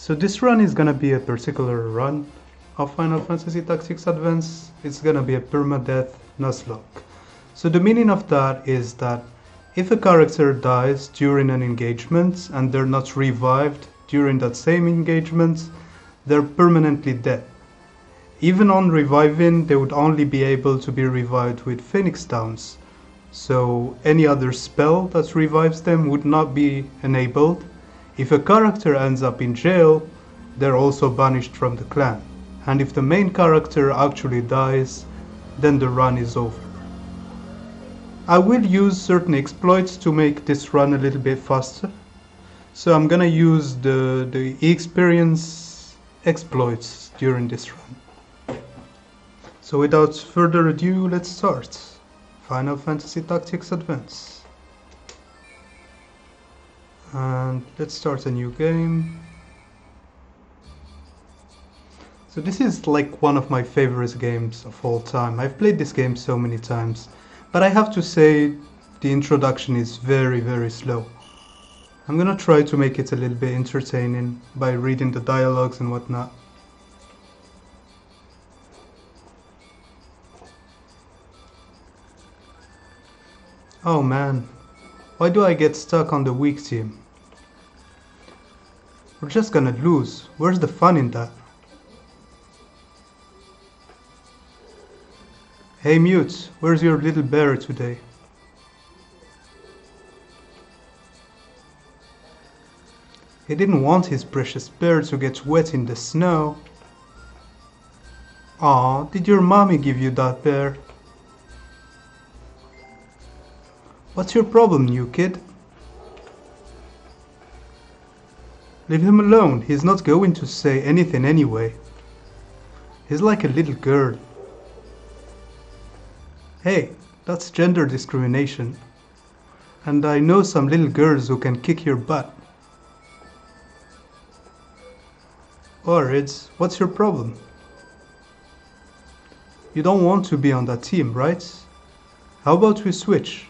So this run is gonna be a particular run of Final Fantasy Tactics Advance. It's gonna be a permadeath Nuzlock. So the meaning of that is that if a character dies during an engagement and they're not revived during that same engagement, they're permanently dead. Even on reviving, they would only be able to be revived with Phoenix Downs. So any other spell that revives them would not be enabled. If a character ends up in jail, they're also banished from the clan. And if the main character actually dies, then the run is over. I will use certain exploits to make this run a little bit faster. So I'm gonna use the experience exploits during this run. So without further ado, let's start. Final Fantasy Tactics Advance. And let's start a new game. So this is like one of my favorite games of all time. I've played this game so many times, but I have to say the introduction is very slow. I'm gonna try to make it a little bit entertaining by reading the dialogues and whatnot. Oh man, why do I get stuck on the weak team? We're just gonna lose. Where's the fun in that? Hey Mute, where's your little bear today? He didn't want his precious bear to get wet in the snow. Aw, did your mommy give you that bear? What's your problem, new kid? Leave him alone, he's not going to say anything anyway. He's like a little girl. Hey, that's gender discrimination. And I know some little girls who can kick your butt. Alright, what's your problem? You don't want to be on that team, right? How about we switch?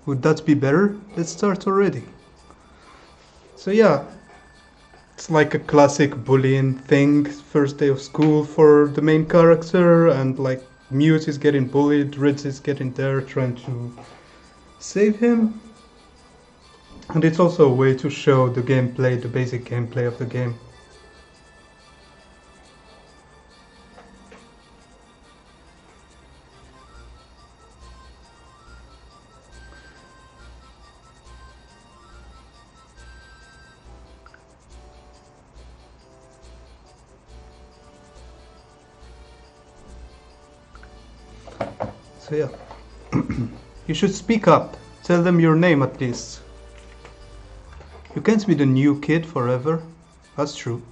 Would that be better? Let's start already. So yeah, it's like a classic bullying thing. First day of school for the main character, and like Mute is getting bullied, Ritz is getting there trying to save him. And it's also a way to show the gameplay, the basic gameplay of the game. So yeah, you should speak up, tell them your name at least. You can't be the new kid forever, that's true.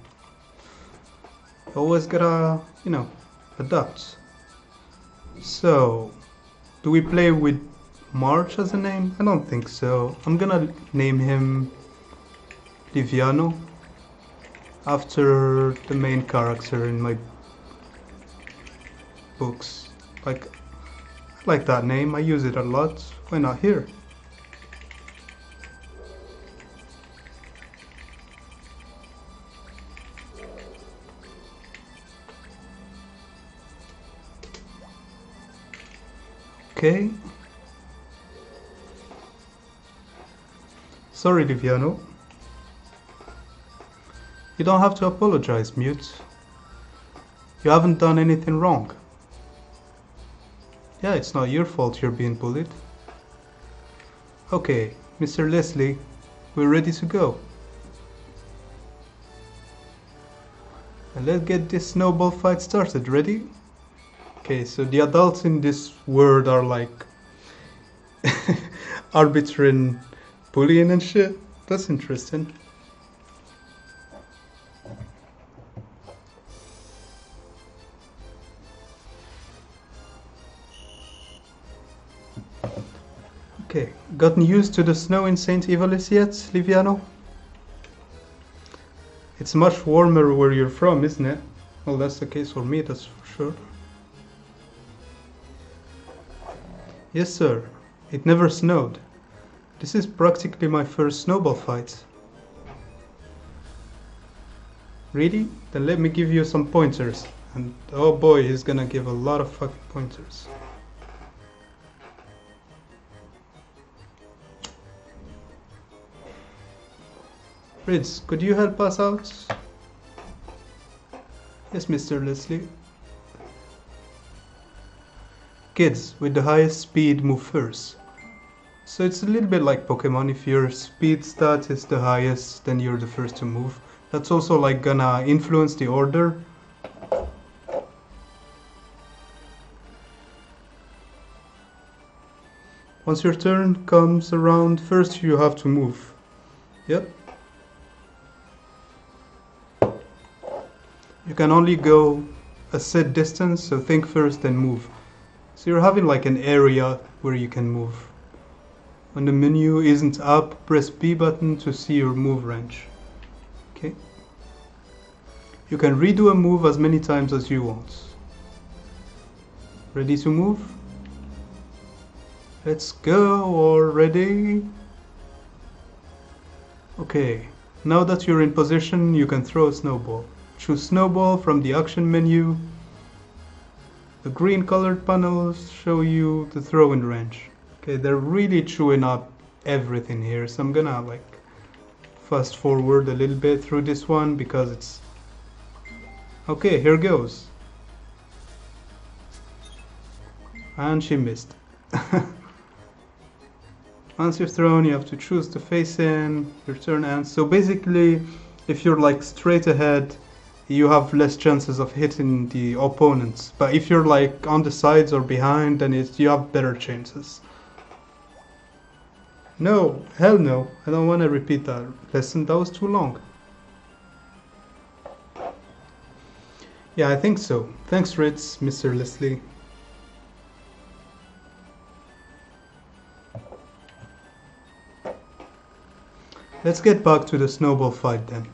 You always gotta, adapt. So, do we play with March as a name? I don't think so. I'm gonna name him Liviano, after the main character in my books. Like that name, I use it a lot. Why not here? Okay. Sorry, Liviano. You don't have to apologize, Mute. You haven't done anything wrong. Yeah, it's not your fault you're being bullied. Okay, Mr. Leslie, we're ready to go. And let's get this snowball fight started, ready? Okay, so the adults in this world are like arbitrary bullying and shit. That's interesting. Okay, gotten used to the snow in St. Ivalice yet, Liviano? It's much warmer where you're from, isn't it? Well, that's the case for me, that's for sure. Yes, sir. It never snowed. This is practically my first snowball fight. Really? Then let me give you some pointers. And oh boy, he's gonna give a lot of fucking pointers. Fritz, could you help us out? Yes, Mr. Leslie. Kids with the highest speed move first. So it's a little bit like Pokemon. If your speed stat is the highest, then you're the first to move. That's also like gonna influence the order. Once your turn comes around, first you have to move. Yep. You can only go a set distance, so think first then move. So you're having like an area where you can move. When the menu isn't up, press B button to see your move range. Okay. You can redo a move as many times as you want. Ready to move? Let's go already. Okay, now that you're in position, you can throw a snowball. Choose snowball from the action menu. The green colored panels show you the throwing range. Okay, they're really chewing up everything here, so I'm gonna like fast forward a little bit through this one because it's... Okay, here goes. And she missed. Once you're thrown, you have to choose to face in, your turn ends. So basically, if you're like straight ahead, you have less chances of hitting the opponents. But if you're like on the sides or behind, then you have better chances. No, hell no, I don't want to repeat that lesson, that was too long. Yeah, I think so. Thanks, Ritz, Mr. Leslie. Let's get back to the snowball fight then.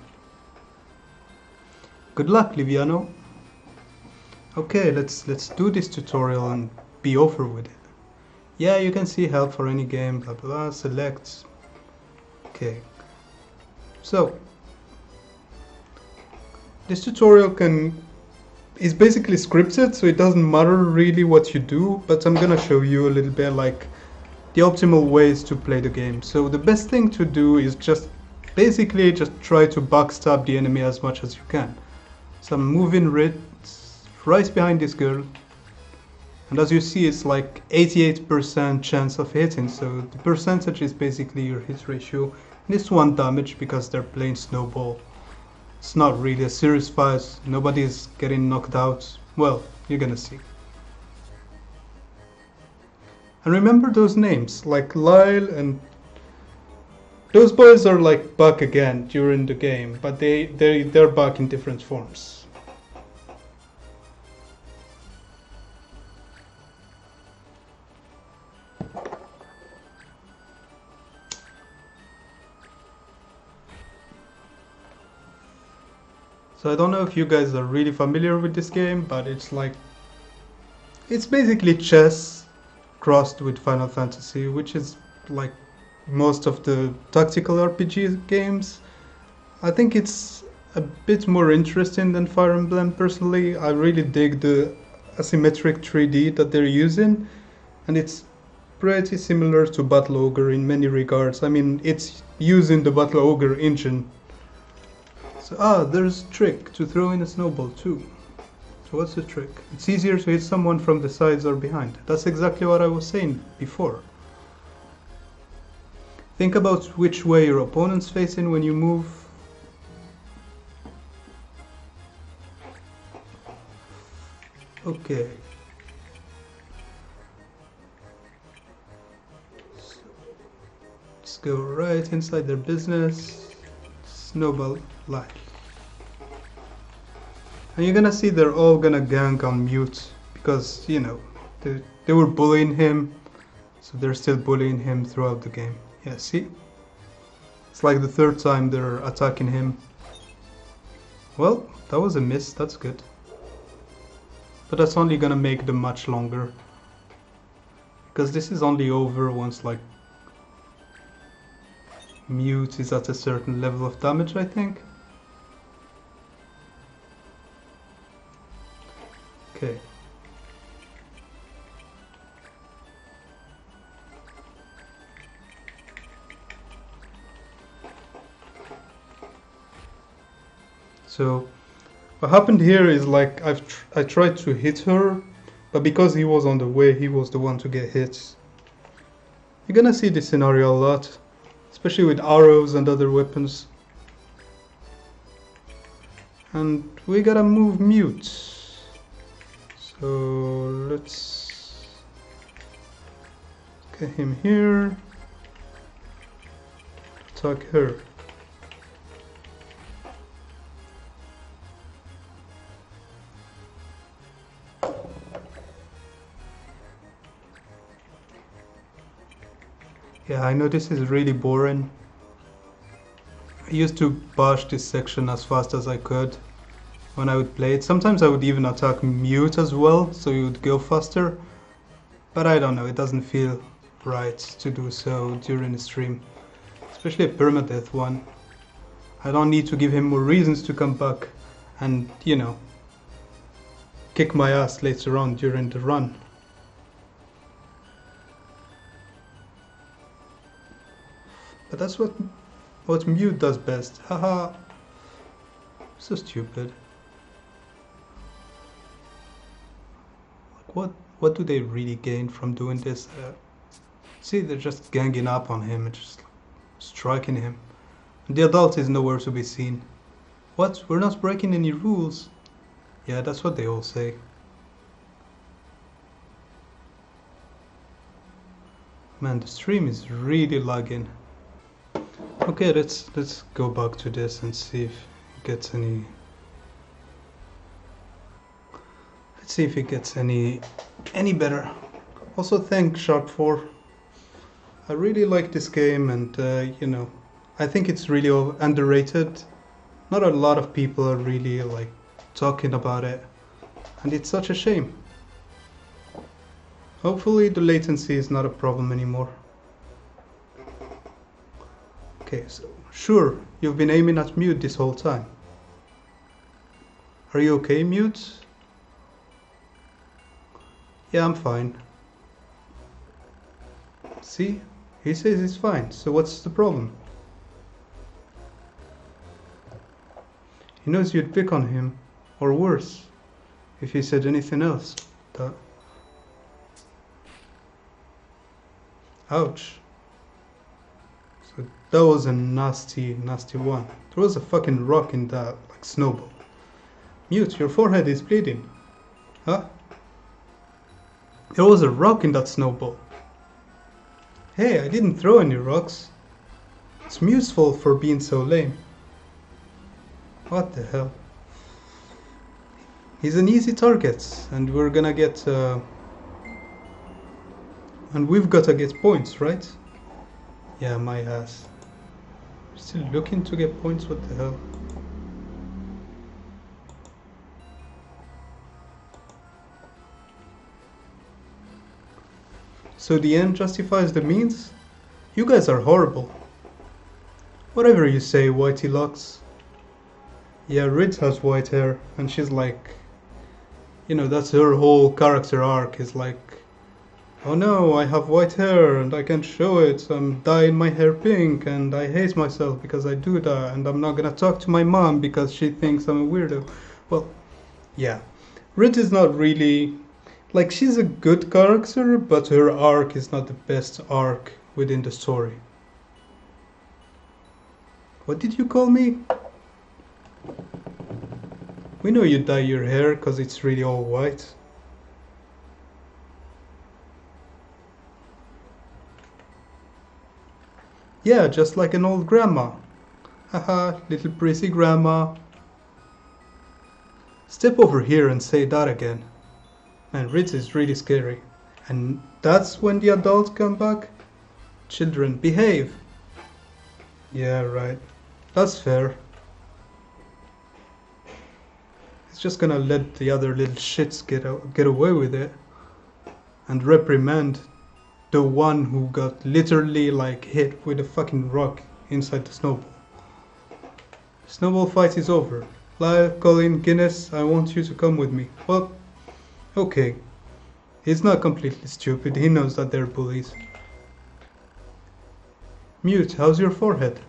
Good luck, Liviano. Okay, let's do this tutorial and be over with it. Yeah, you can see help for any game, blah blah, select. Okay. So, this tutorial is basically scripted, so it doesn't matter really what you do, but I'm gonna show you a little bit like the optimal ways to play the game. So the best thing to do is basically just try to backstab the enemy as much as you can. So I'm moving right behind this girl, and as you see it's like 88% chance of hitting, so the percentage is basically your hit ratio. And it's 1 damage because they're playing snowball. It's not really a serious fight, nobody's getting knocked out. Well, you're gonna see. And remember those names, like Lyle and... Those boys are like back again during the game, but they're back in different forms. So I don't know if you guys are really familiar with this game, but it's basically chess crossed with Final Fantasy, which is like most of the tactical RPG games. I think it's a bit more interesting than Fire Emblem personally. I really dig the asymmetric 3D that they're using, and it's pretty similar to Battle Ogre in many regards. I mean, it's using the Battle Ogre engine. So, there's a trick to throw in a snowball too. So what's the trick? It's easier to hit someone from the sides or behind. That's exactly what I was saying before. Think about which way your opponent's facing when you move. Okay. So, let's go right inside their business. Snowball line. And you're gonna see they're all gonna gang on Mute because, you know, they were bullying him, so they're still bullying him throughout the game. Yeah, see? It's like the 3rd time they're attacking him. Well, that was a miss, that's good. But that's only gonna make the match longer. Because this is only over once, like, Mute is at a certain level of damage, I think. So what happened here is like I tried to hit her, but because he was on the way, he was the one to get hit. You're gonna see this scenario a lot, especially with arrows and other weapons. And we gotta move Mute. So let's get him here. Attack her. Yeah, I know this is really boring. I used to bash this section as fast as I could when I would play it. Sometimes I would even attack Mute as well, so you would go faster. But I don't know, it doesn't feel right to do so during the stream. Especially a Permadeath one. I don't need to give him more reasons to come back and, you know, kick my ass later on during the run. But that's what Mute does best. Haha. So stupid. Like what do they really gain from doing this? See, they're just ganging up on him and just striking him. And the adult is nowhere to be seen. What? We're not breaking any rules. Yeah, that's what they all say. Man, the stream is really lagging. Okay, let's go back to this and see if it gets any. Let's see if it gets any better. Also, thank Sharp4. I really like this game, and you know, I think it's really underrated. Not a lot of people are really like talking about it, and it's such a shame. Hopefully, the latency is not a problem anymore. Okay, so sure, you've been aiming at Mute this whole time. Are you okay, Mute? Yeah, I'm fine. See? He says he's fine, so what's the problem? He knows you'd pick on him, or worse, if he said anything else. Ouch. So that was a nasty one. There was a fucking rock in that, like snowball. Mute, your forehead is bleeding. Huh? There was a rock in that snowball. Hey, I didn't throw any rocks. It's Mute's fault for being so lame. What the hell? He's an easy target, and we're gonna get... and we've gotta get points, right? Yeah, my ass. Still looking to get points, what the hell? So the end justifies the means? You guys are horrible. Whatever you say, Whitey Locks. Yeah, Ritz has white hair, and she's like... You know, that's her whole character arc, is like... Oh no, I have white hair, and I can't show it, so I'm dyeing my hair pink, and I hate myself because I do that, and I'm not gonna talk to my mom because she thinks I'm a weirdo. Well, yeah. Ritz is not really... Like, she's a good character, but her arc is not the best arc within the story. What did you call me? We know you dye your hair because it's really all white. Yeah, just like an old grandma. Haha, little prissy grandma. Step over here and say that again. Man, Ritz is really scary. And that's when the adults come back? Children, behave. Yeah, right. That's fair. It's just gonna let the other little shits get away with it. And reprimand the one who got literally like hit with a fucking rock inside the snowball. Snowball fight is over. Lyle, Colin, Guinness, I want you to come with me. Well, okay. He's not completely stupid, he knows that they're bullies. Mute, how's your forehead?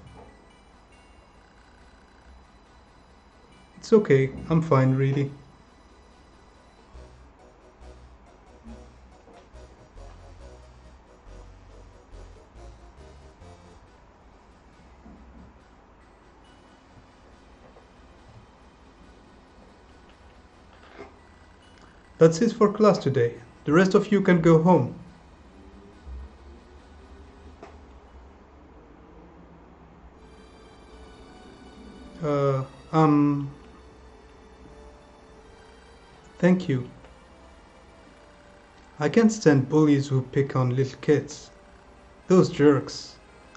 okay, I'm fine really. That's it for class today. The rest of you can go home. Uh, um... Thank you. I can't stand bullies who pick on little kids. Those jerks.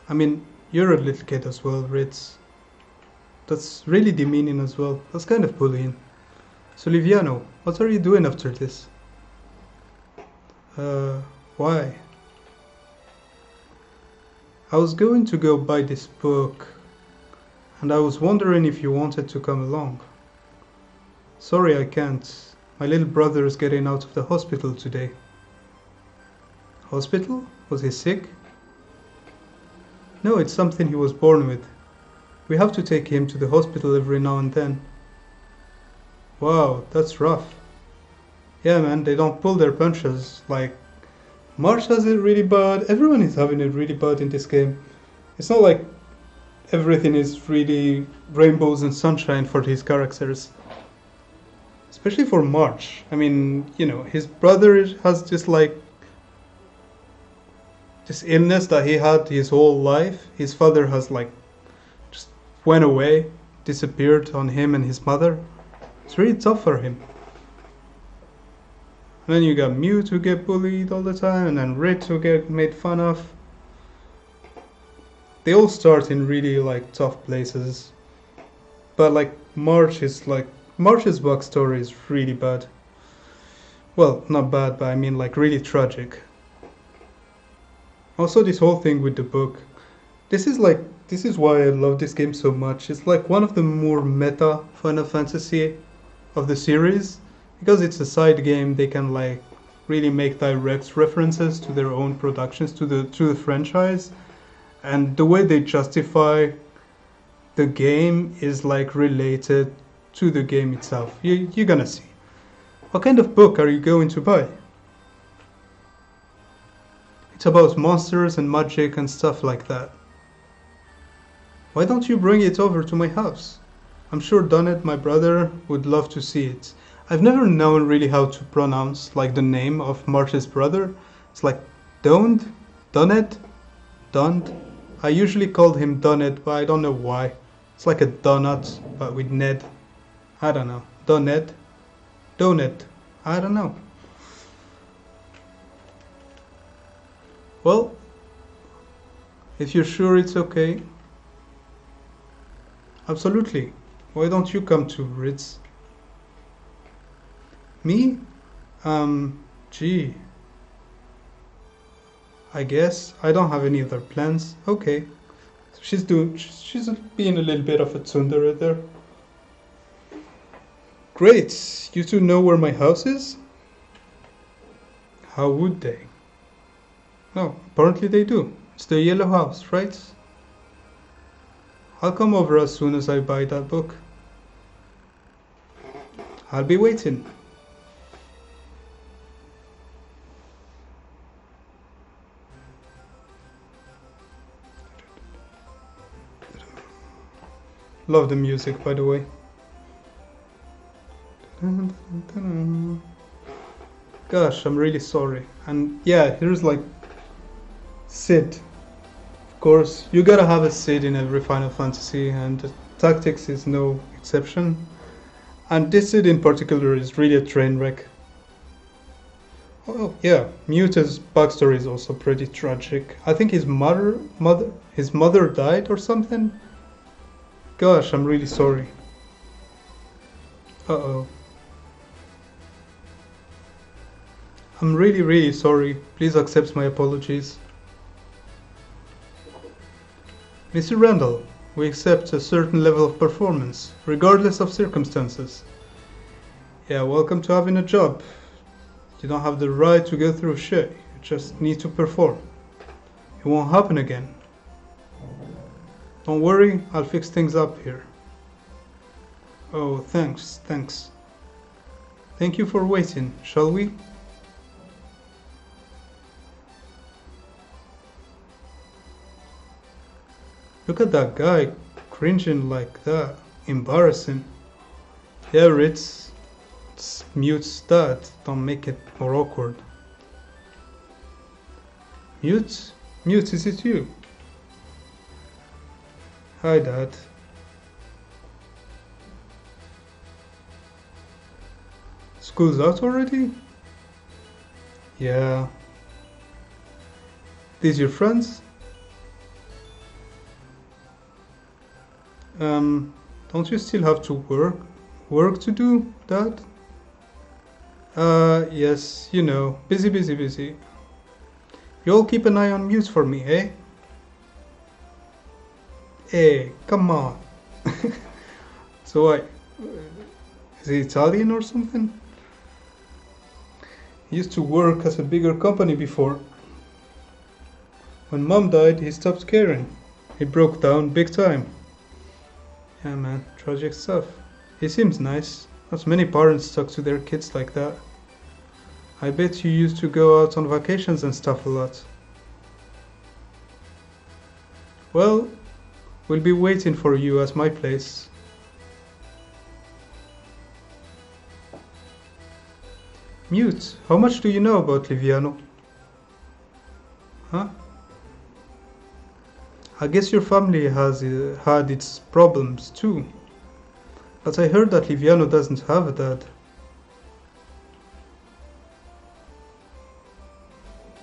I mean, you're a little kid as well, Ritz. That's really demeaning as well. That's kind of bullying. So Liviano, what are you doing after this? Why? I was going to go buy this book, and I was wondering if you wanted to come along. Sorry I can't. My little brother is getting out of the hospital today. Hospital? Was he sick? No, it's something he was born with. We have to take him to the hospital every now and then. Wow, that's rough. Yeah man, they don't pull their punches. Like, Marsh has it really bad, everyone is having it really bad in this game. It's not like everything is really rainbows and sunshine for these characters. Especially for March. I mean, you know, his brother has just like this illness that he had his whole life. His father has like just went away, disappeared on him and his mother. It's really tough for him. And then you got Mute who get bullied all the time, and then Rit who get made fun of. They all start in really like tough places. But like March's backstory is really bad. Well, not bad, but I mean like really tragic. Also this whole thing with the book. This is why I love this game so much. It's like one of the more meta Final Fantasy of the series. Because it's a side game, they can like really make direct references to their own productions, to the franchise. And the way they justify the game is like related to the game itself. You're gonna see. What kind of book are you going to buy? It's about monsters and magic and stuff like that. Why don't you bring it over to my house? I'm sure Donnet, my brother, would love to see it. I've never known really how to pronounce like the name of March's brother. It's like Doned, Donnet, Dond. I usually called him Donnet, but I don't know why. It's like a donut, but with Ned. I don't know. Donnet, Donut. I don't know. Well, if you're sure it's okay. Absolutely. Why don't you come to Ritz? Me? Gee. I guess I don't have any other plans. Okay. So she's being a little bit of a tsundere there. Great. You two know where my house is? How would they? No, apparently they do. It's the yellow house, right? I'll come over as soon as I buy that book. I'll be waiting. Love the music, by the way. Gosh, I'm really sorry. And yeah, here's like Sid. Of course, you gotta have a Sid in every Final Fantasy, and Tactics is no exception. And this Sid in particular is really a train wreck. Oh yeah, Mute's backstory is also pretty tragic. I think his mother died or something. Gosh, I'm really sorry. Uh-oh. I'm really, really sorry. Please accept my apologies. Mr. Randall, we accept a certain level of performance, regardless of circumstances. Yeah, welcome to having a job. You don't have the right to go through shit. You just need to perform. It won't happen again. Don't worry, I'll fix things up here. Oh, thanks, thanks. Thank you for waiting, shall we? Look at that guy cringing like that. Embarrassing. Yeah, Ritz. It's Mute's dad. Don't make it more awkward. Mute? Mute, is it you? Hi, Dad. School's out already? Yeah. These your friends? Don't you still have to work to do, Dad? Yes, you know, busy. You all keep an eye on Mute for me, eh? Hey, come on. So what? Is he Italian or something? He used to work at a bigger company before. When Mom died, he stopped caring. He broke down big time. Yeah, man, tragic stuff. He seems nice. Not many parents talk to their kids like that. I bet you used to go out on vacations and stuff a lot. Well, we'll be waiting for you at my place. Mute, how much do you know about Liviano? Huh? I guess your family has had its problems too. But I heard that Liviano doesn't have a dad.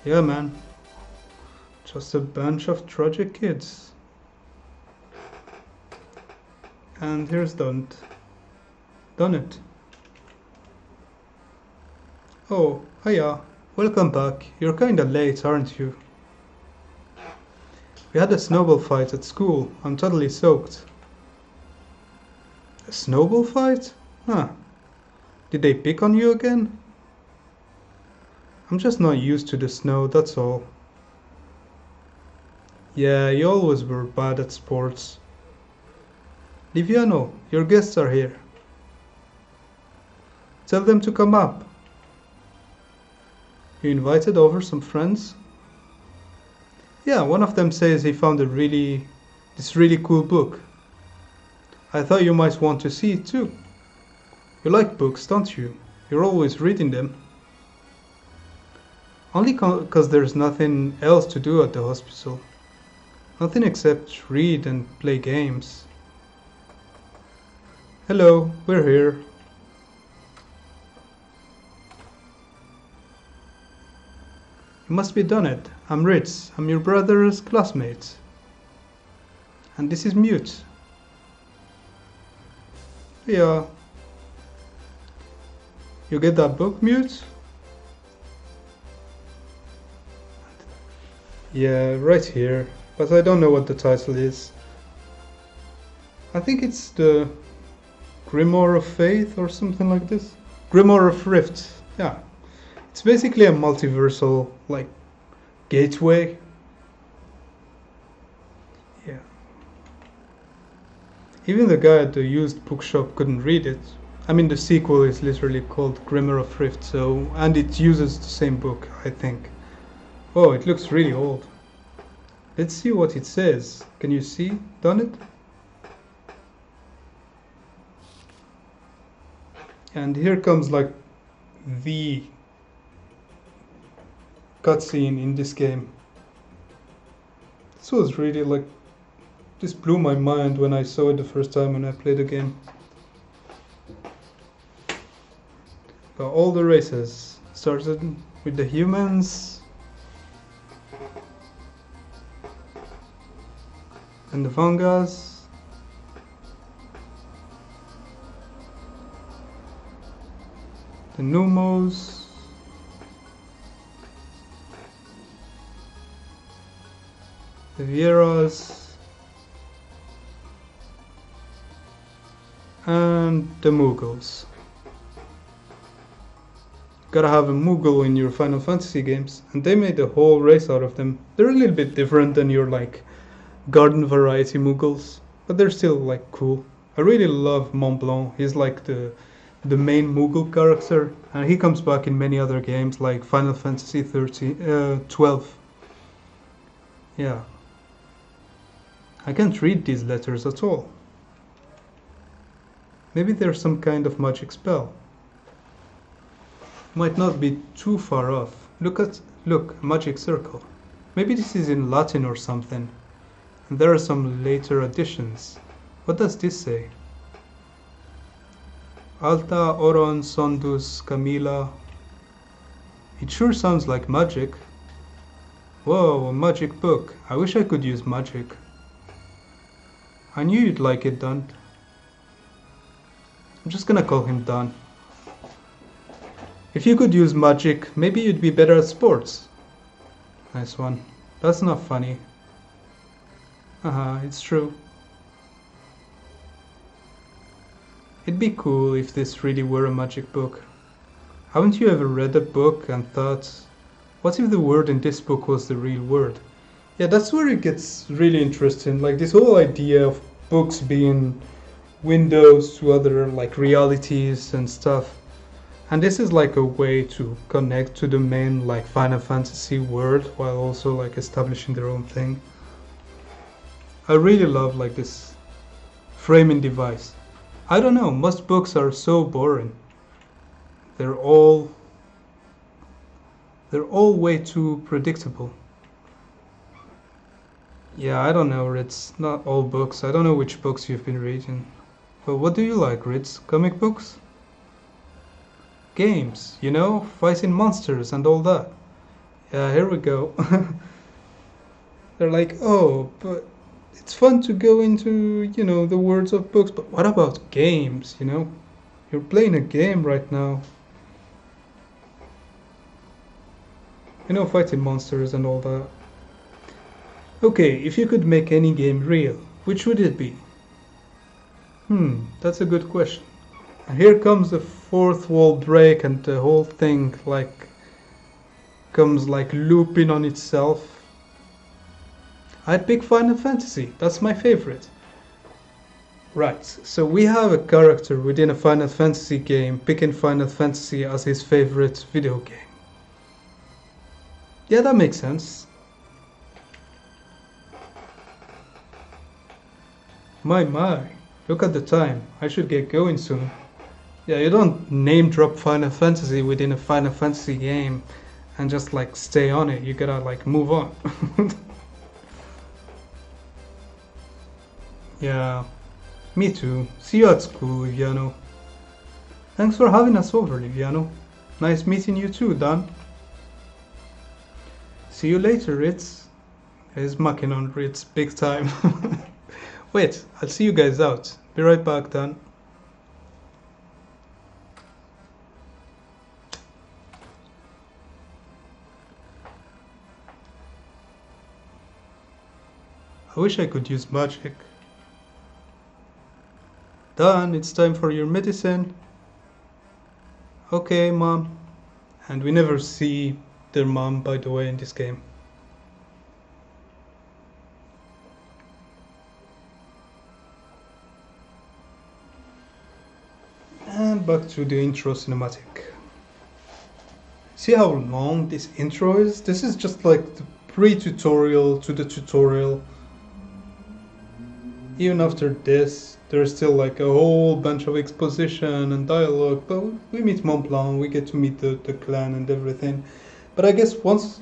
Yeah, man. Just a bunch of tragic kids. And here's done it. Oh, hiya. Welcome back. You're kinda late, aren't you? We had a snowball fight at school. I'm totally soaked. A snowball fight? Huh. Did they pick on you again? I'm just not used to the snow, that's all. Yeah, you always were bad at sports. Liviano, your guests are here. Tell them to come up. You invited over some friends? Yeah, one of them says he found this really cool book. I thought you might want to see it too. You like books, don't you? You're always reading them. Only because there's nothing else to do at the hospital. Nothing except read and play games. Hello, we're here. You must be done it. I'm Ritz. I'm your brother's classmate. And this is Mute. Yeah. You get that book, Mute? Yeah, right here. But I don't know what the title is. I think it's the Grimoire of Faith or something like this. Grimoire of Rift. Yeah. It's basically a multiversal, like, gateway. Yeah. Even the guy at the used bookshop couldn't read it. I mean, the sequel is literally called Grimoire of Rift, so, and it uses the same book, I think. Oh, it looks really old. Let's see what it says. Can you see? Done it? And here comes, like, the cutscene in this game. This was really like, this blew my mind when I saw it the first time when I played the game. Got all the races. Started with the humans and the Vangas. The Numos. The Vieras, and the Mughals. Gotta have a Mughal in your Final Fantasy games, and they made a whole race out of them. They're a little bit different than your, like, garden variety Mughals, but they're still, like, cool. I really love Mont Blanc. He's like the main Moogle character, and he comes back in many other games like Final Fantasy 12. Yeah. I can't read these letters at all. Maybe there's some kind of magic spell. Might not be too far off. Look, a magic circle. Maybe this is in Latin or something. And there are some later additions. What does this say? Alta Oron Sondus Camila. It sure sounds like magic. Whoa, a magic book. I wish I could use magic. I knew you'd like it, Don. I'm just gonna call him Don. If you could use magic, maybe you'd be better at sports. Nice one. That's not funny. It's true. It'd be cool if this really were a magic book. Haven't you ever read a book and thought, what if the word in this book was the real word? Yeah, that's where it gets really interesting. Like this whole idea of books being windows to other like realities and stuff. And this is like a way to connect to the main like Final Fantasy world while also like establishing their own thing. I really love like this framing device. I don't know, most books are so boring. They're all way too predictable. Yeah, I don't know, Ritz. Not all books. I don't know which books you've been reading. But what do you like, Ritz? Comic books? Games, you know, fighting monsters and all that. Yeah, here we go. They're like, oh, but it's fun to go into, you know, the words of books, but what about games, you know? You're playing a game right now. You know, fighting monsters and all that. Okay, if you could make any game real, which would it be? That's a good question. And here comes the fourth wall break and the whole thing like comes like looping on itself. I'd pick Final Fantasy, that's my favorite. Right, so we have a character within a Final Fantasy game picking Final Fantasy as his favorite video game. Yeah, that makes sense. My, look at the time. I should get going soon. Yeah, you don't name drop Final Fantasy within a Final Fantasy game and just like stay on it. You gotta like move on. Yeah, me too. See you at school, Liviano. Thanks for having us over, Liviano. Nice meeting you too, Dan. See you later, Ritz. He's mucking on Ritz big time. Wait, I'll see you guys out. Be right back, Dan. I wish I could use magic. Dan, it's time for your medicine. Okay, Mom. And we never see their mom, by the way, in this game. And back to the intro cinematic. See how long this intro is? This is just like the pre-tutorial to the tutorial. Even after this, there's still like a whole bunch of exposition and dialogue, but we meet Mont Blanc, we get to meet the clan and everything. But I guess once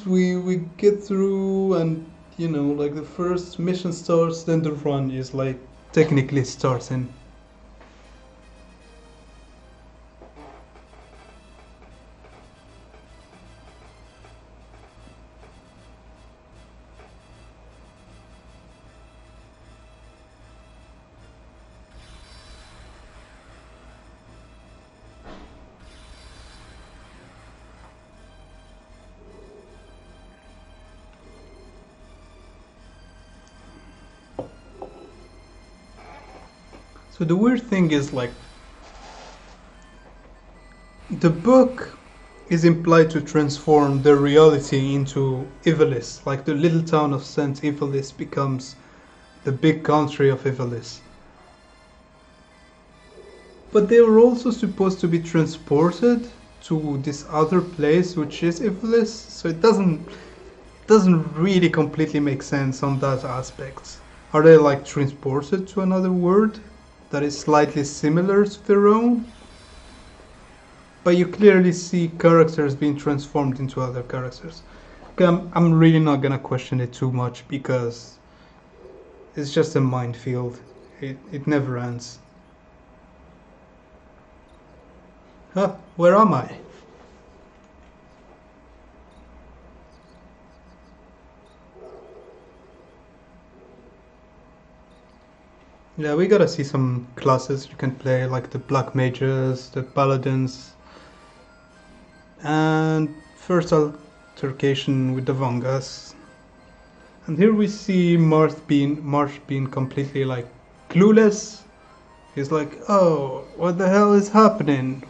we get through and, you know, like the first mission starts, then the run is like technically starting. So the weird thing is like the book is implied to transform the reality into Ivalice, like the little town of Saint Ivalice becomes the big country of Ivalice. but they were also supposed to be transported to this other place, which is Ivalice, so it doesn't really completely make sense on that aspect. Are they like transported to another world that is slightly similar to their own? But you clearly see characters being transformed into other characters. Okay, I'm really not gonna question it too much because it's just a minefield. It never ends. Huh, where am I? Yeah, we gotta see some classes you can play, like the Black Mages, the Paladins, and first altercation with the Vangas. And here we see Marsh being completely like clueless. He's like, oh, what the hell is happening?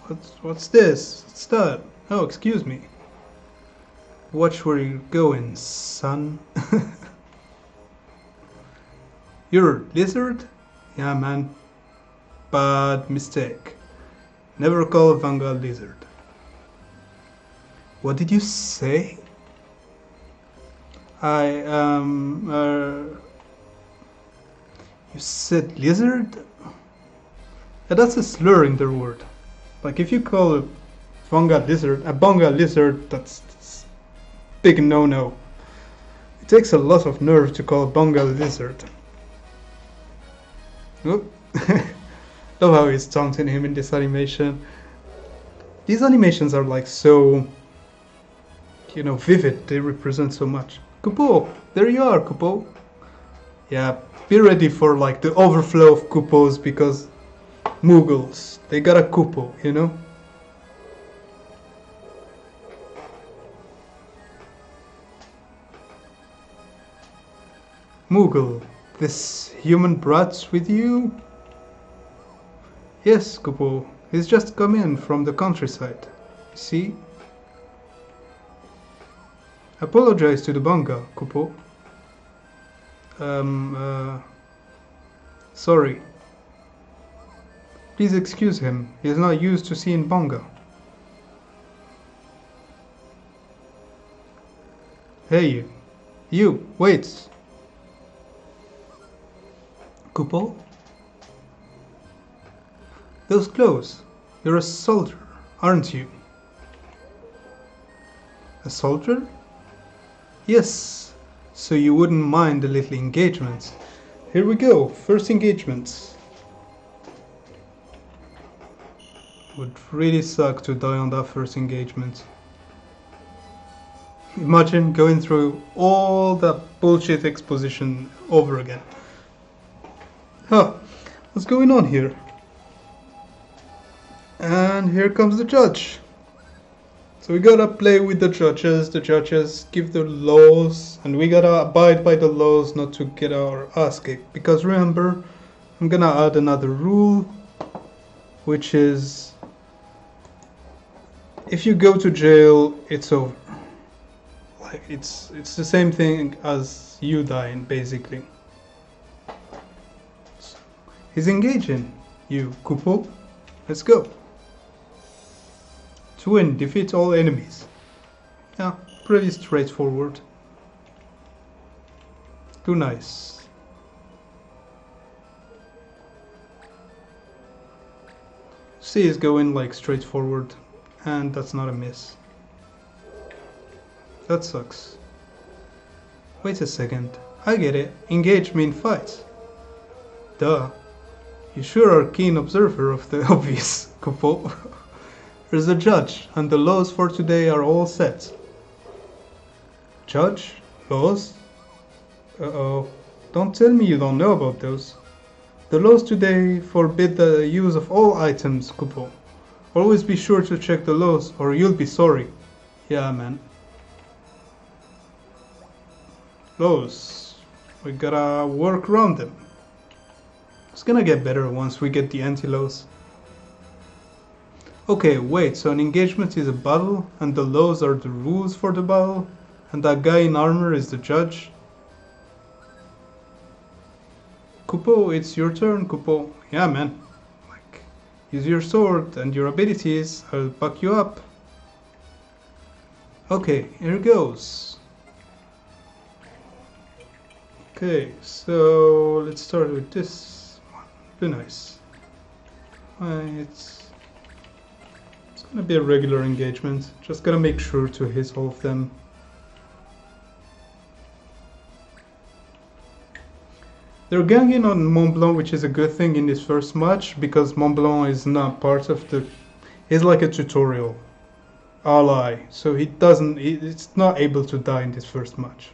What's this? What's that? Oh, excuse me. Watch where you're going, son. You're a lizard? Yeah, man. Bad mistake. Never call a Vanga a lizard. What did you say? You said lizard? Yeah, that's a slur in their word. Like if you call a Vanga lizard, that's big no-no. It takes a lot of nerve to call a Bonga lizard. Oh. Love how he's taunting him in this animation. These animations are like so, you know, vivid. They represent so much. Kupo, there you are, Kupo. Yeah, be ready for like the overflow of Kupos because Mughals, they got a Kupo, you know? Mughal, this human brat's with you? Yes, Kupo. He's just come in from the countryside. See? Apologize to the Banga, Kupo. Sorry. Please excuse him. He is not used to seeing Banga. Hey, you, wait. Kupo? Those clothes. You're a soldier, aren't you? A soldier? Yes, so you wouldn't mind a little engagement. Here we go, first engagement. Would really suck to die on that first engagement. Imagine going through all that bullshit exposition over again. Huh, what's going on here? And here comes the judge. So we gotta play with the judges give the laws, and we gotta abide by the laws not to get our ass kicked. Because remember, I'm gonna add another rule, which is if you go to jail, it's over. Like it's the same thing as you dying, basically. He's engaging you, Kupo. Let's go. To win, defeat all enemies. Yeah, pretty straightforward. Too nice. C is going like straightforward, and that's not a miss. That sucks. Wait a second, I get it. Engage mean fight. Duh. You sure are a keen observer of the obvious, Kupo. There's a judge, and the laws for today are all set. Judge? Laws? Uh-oh. Don't tell me you don't know about those. The laws today forbid the use of all items, Kupo. Always be sure to check the laws, or you'll be sorry. Yeah, man. Laws. We gotta work around them. It's gonna get better once we get the anti-laws. Okay, wait, so an engagement is a battle, and the laws are the rules for the battle, and that guy in armor is the judge? Kupo, it's your turn, Kupo. Yeah, man. Like, Use your sword and your abilities. I'll back you up. Okay, here goes. Okay, so let's start with this one. Be nice. It's gonna be a regular engagement. Just gotta make sure to hit all of them. They're ganging on Mont Blanc, which is a good thing in this first match, because Mont Blanc is not part of the... He's like a tutorial ally, so it's not able to die in this first match.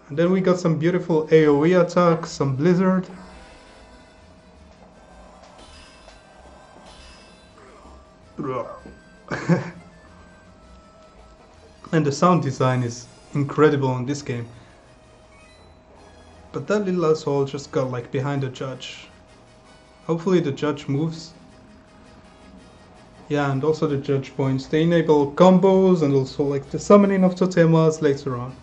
And then we got some beautiful AoE attacks, some Blizzard. And the sound design is incredible in this game. But that little asshole just got like behind the judge. Hopefully the judge moves. Yeah, and also the judge points. They enable combos and also like the summoning of totemas later on.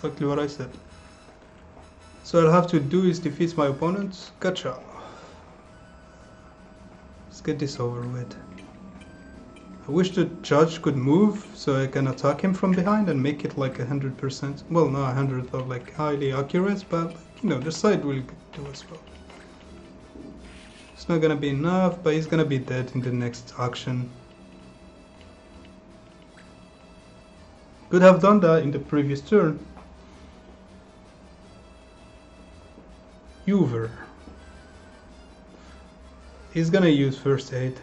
Exactly what I said. So all I'll have to do is defeat my opponent. Gotcha. Let's get this over with. I wish the judge could move so I can attack him from behind and make it like 100%. Well, not 100, but like highly accurate, but you know, the side will do as well. It's not gonna be enough, but he's gonna be dead in the next action. Could have done that in the previous turn. Uver. He's gonna use first aid.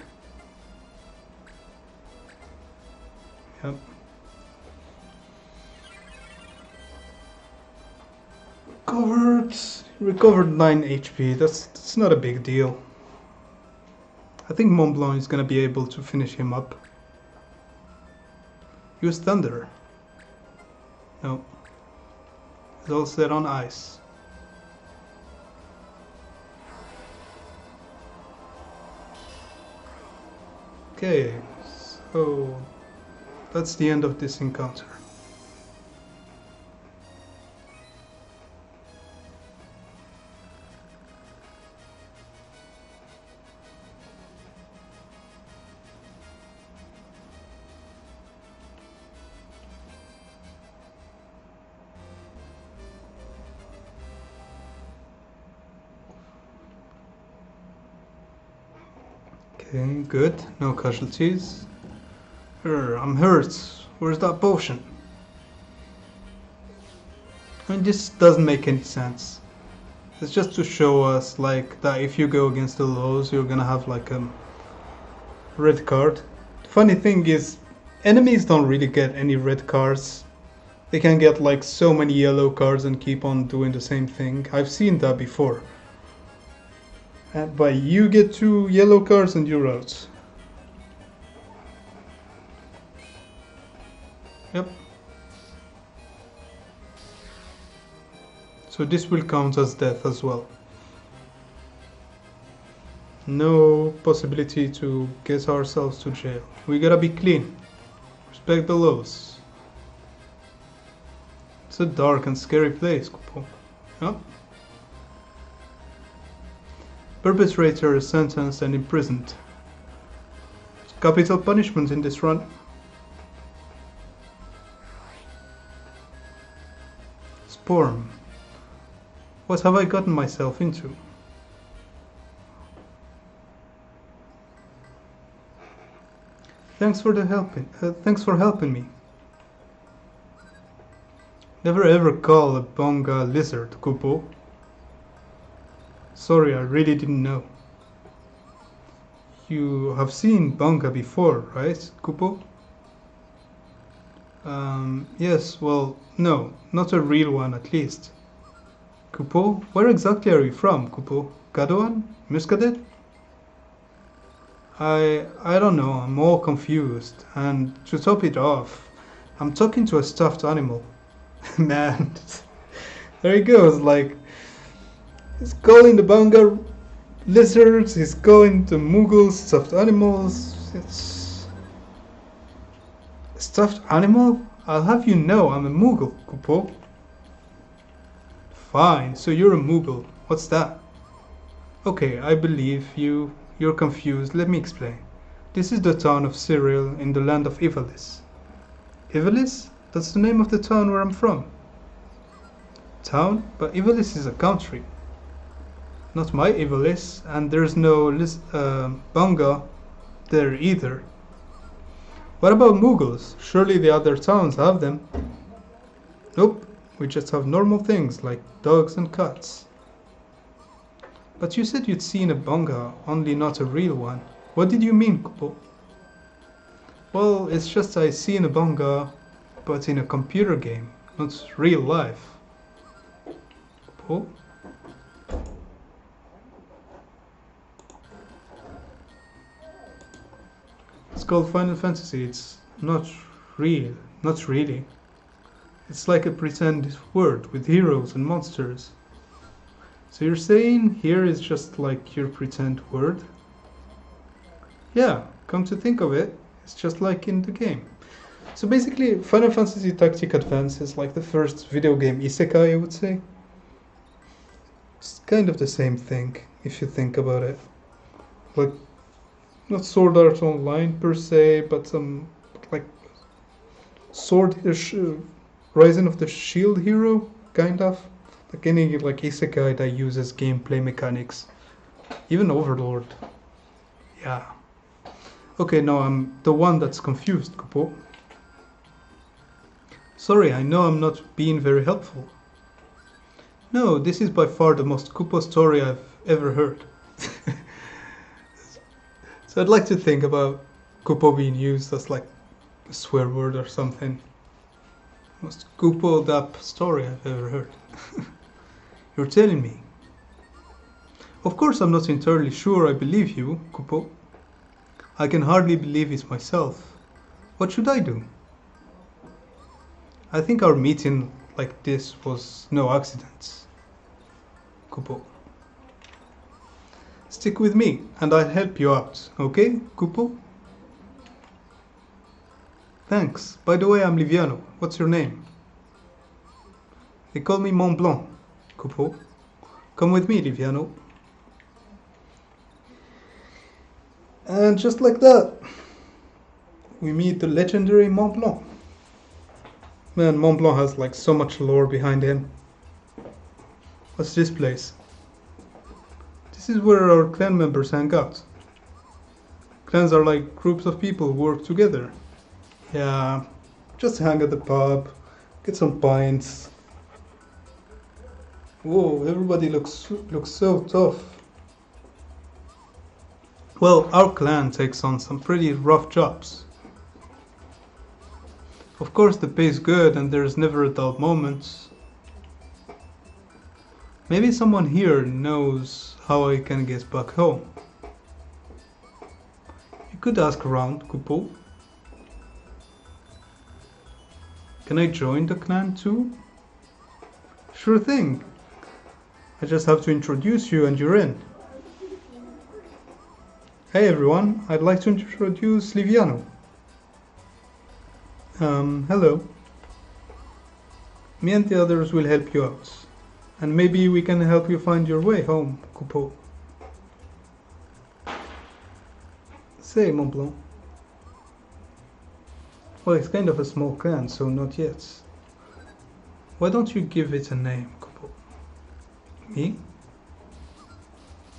Yep. Recovered 9 HP. That's not a big deal. I think Mont Blanc is gonna be able to finish him up. Use Thunder. No. It's all set on ice. Okay, so that's the end of this encounter. Okay, good. No casualties. I'm hurt. Where's that potion? I mean, this doesn't make any sense. It's just to show us like that if you go against the laws, you're gonna have like a red card. The funny thing is, enemies don't really get any red cards. They can get like so many yellow cards and keep on doing the same thing. I've seen that before. But you get 2 yellow cards and you're out. Yep. So this will count as death as well. No possibility to get ourselves to jail. We gotta be clean. Respect the laws. It's a dark and scary place, Kupo. Yep. Perpetrator is sentenced and imprisoned. Capital punishment in this run. Sporm. What have I gotten myself into? Thanks for helping me. Never ever call a bonga lizard, Kupo. Sorry, I really didn't know. You have seen bonga before, right, Kupo? Yes, well, no, not a real one at least. Kupo, where exactly are you from, Kupo? Gadoan? Muscadet? I don't know, I'm all confused, and to top it off, I'm talking to a stuffed animal. Man, there he goes, like, He's calling the Banga lizards, he's calling the Mughals stuffed animals. It's... Stuffed animal? I'll have you know I'm a Mughal, Kupo. Fine, so you're a Mughal. What's that? Okay, I believe you. You're confused. Let me explain. This is the town of Cyril in the land of Ivalice. Ivalice? That's the name of the town where I'm from. Town? But Ivalice is a country. Not my Ivalice, and there's no Banga there either. What about Mughals? Surely the other towns have them. Nope, we just have normal things like dogs and cats. But you said you'd seen a Banga, only not a real one. What did you mean, Kupo? Well, it's just I seen a Banga, but in a computer game, not real life. Kupo? It's called Final Fantasy. It's not real. Not really. It's like a pretend world with heroes and monsters. So you're saying here is just like your pretend world? Yeah, come to think of it, it's just like in the game. So basically, Final Fantasy Tactic Advance is like the first video game Isekai, I would say. It's kind of the same thing, if you think about it. Like, not Sword Art Online per se, but some, like, Rising of the Shield hero, kind of. Like any like Isekai that uses gameplay mechanics. Even Overlord. Yeah. Okay, no, I'm the one that's confused, Kupo. Sorry, I know I'm not being very helpful. No, this is by far the most Kupo story I've ever heard. So I'd like to think about Kupo being used as like a swear word or something. Most Kupo'd up story I've ever heard. You're telling me. Of course I'm not entirely sure I believe you, Kupo. I can hardly believe it myself. What should I do? I think our meeting like this was no accident, Kupo. Stick with me and I'll help you out, okay, Kupo? Thanks. By the way, I'm Liviano. What's your name? They call me Mont Blanc, Kupo. Come with me, Liviano. And just like that, we meet the legendary Mont Blanc. Man, Mont Blanc has like so much lore behind him. What's this place? This is where our clan members hang out. Clans are like groups of people who work together. Yeah, just hang at the pub, get some pints. Whoa, everybody looks so tough. Well, our clan takes on some pretty rough jobs. Of course the pay's good and there's never a dull moment. Maybe someone here knows how I can get back home. You could ask around, Kupo. Can I join the clan too? Sure thing. I just have to introduce you and you're in. Hey everyone, I'd like to introduce Liviano. Hello. Me and the others will help you out. And maybe we can help you find your way home, Kupo. Say, Mont Blanc. Well, it's kind of a small clan, so not yet. Why don't you give it a name, Kupo? Me?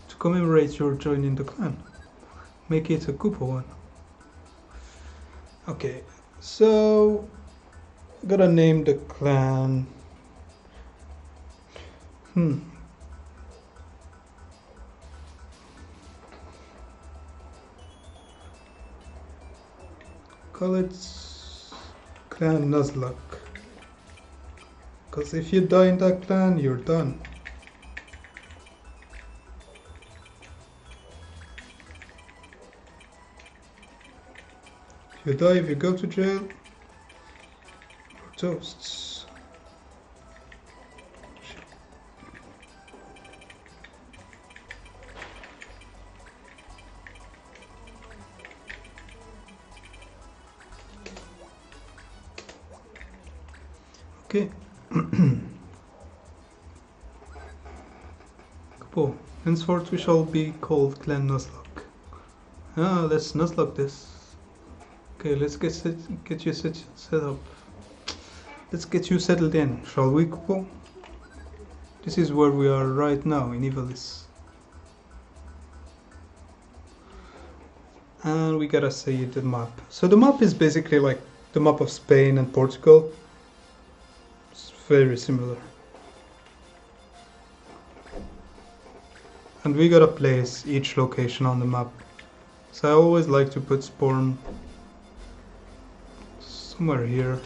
To commemorate your joining the clan. Make it a Kupo one. Okay, so gotta name the clan. Call it Clan Nuzlock. Because if you die in that clan, you're done. If you die, if you go to jail, you're toast. Okay. Cool. Henceforth we shall be called Clan Nuzlock. Let's Nuzlock this. Okay, let's get you set up. Let's get you settled in, shall we, Kupo? This is where we are right now, in Ivalice. And we gotta see the map. So the map is basically like the map of Spain and Portugal. It's very similar. And we gotta place each location on the map. So I always like to put spawn somewhere here.